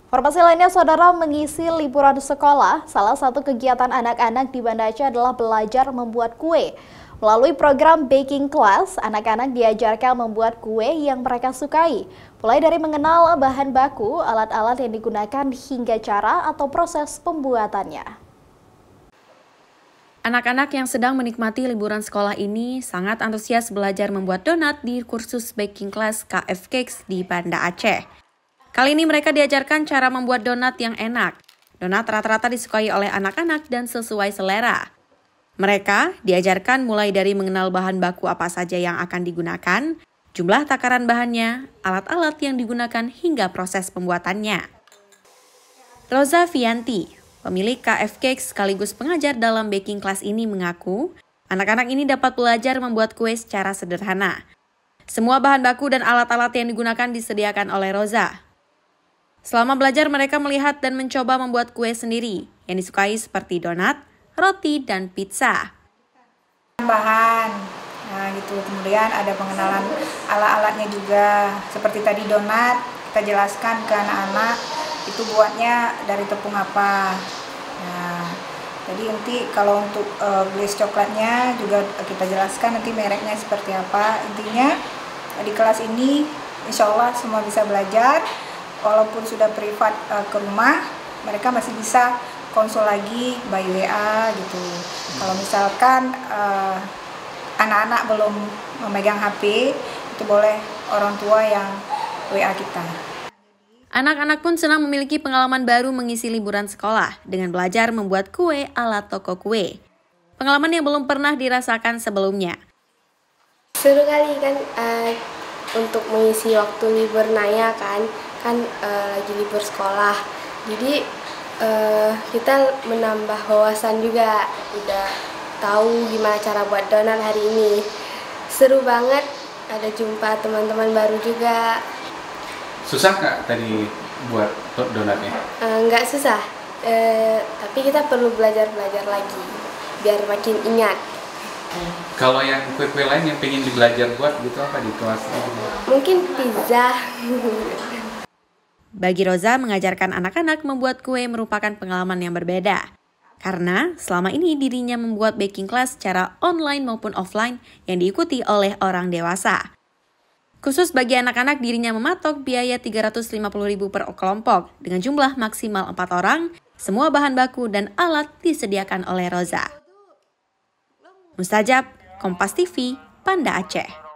Informasi lainnya, saudara, mengisi liburan sekolah, salah satu kegiatan anak-anak di Banda Aceh adalah belajar membuat kue. Melalui program baking class, anak-anak diajarkan membuat kue yang mereka sukai, mulai dari mengenal bahan baku, alat-alat yang digunakan, hingga cara atau proses pembuatannya. Anak-anak yang sedang menikmati liburan sekolah ini sangat antusias belajar membuat donat di kursus baking class KF Cakes di Banda Aceh. Kali ini mereka diajarkan cara membuat donat yang enak. Donat rata-rata disukai oleh anak-anak dan sesuai selera. Mereka diajarkan mulai dari mengenal bahan baku apa saja yang akan digunakan, jumlah takaran bahannya, alat-alat yang digunakan hingga proses pembuatannya. Roza Fianti, pemilik KF Cakes sekaligus pengajar dalam baking class ini, mengaku anak-anak ini dapat belajar membuat kue secara sederhana. Semua bahan baku dan alat-alat yang digunakan disediakan oleh Roza. Selama belajar, mereka melihat dan mencoba membuat kue sendiri yang disukai seperti donat, roti, dan pizza. Bahan, nah gitu. Kemudian ada pengenalan alat-alatnya juga. Seperti tadi donat, kita jelaskan ke anak-anak itu buatnya dari tepung apa. Nah, jadi nanti kalau untuk glaze coklatnya juga kita jelaskan nanti mereknya seperti apa. Intinya di kelas ini insya Allah semua bisa belajar. Walaupun sudah privat ke rumah, mereka masih bisa konsul lagi by WA gitu. Kalau misalkan anak-anak belum memegang HP, itu boleh orang tua yang WA kita. Anak-anak pun senang memiliki pengalaman baru mengisi liburan sekolah dengan belajar membuat kue ala toko kue. Pengalaman yang belum pernah dirasakan sebelumnya. Seru kali kan untuk mengisi waktu libur Naya kan lagi libur sekolah. Jadi kita menambah wawasan juga, udah tahu gimana cara buat donat hari ini. Seru banget, ada jumpa teman-teman baru juga. Susah nggak tadi buat donatnya? Nggak susah, tapi kita perlu belajar lagi biar makin ingat. Kalau yang kue-kue lain yang pengen belajar buat gitu apa di kelas? Mungkin pizza. Bagi Roza, mengajarkan anak-anak membuat kue merupakan pengalaman yang berbeda. Karena selama ini dirinya membuat baking class secara online maupun offline yang diikuti oleh orang dewasa. Khusus bagi anak-anak, dirinya mematok biaya Rp350.000 per kelompok dengan jumlah maksimal 4 orang, semua bahan baku dan alat disediakan oleh Roza. Mustajab, Kompas TV, Banda Aceh.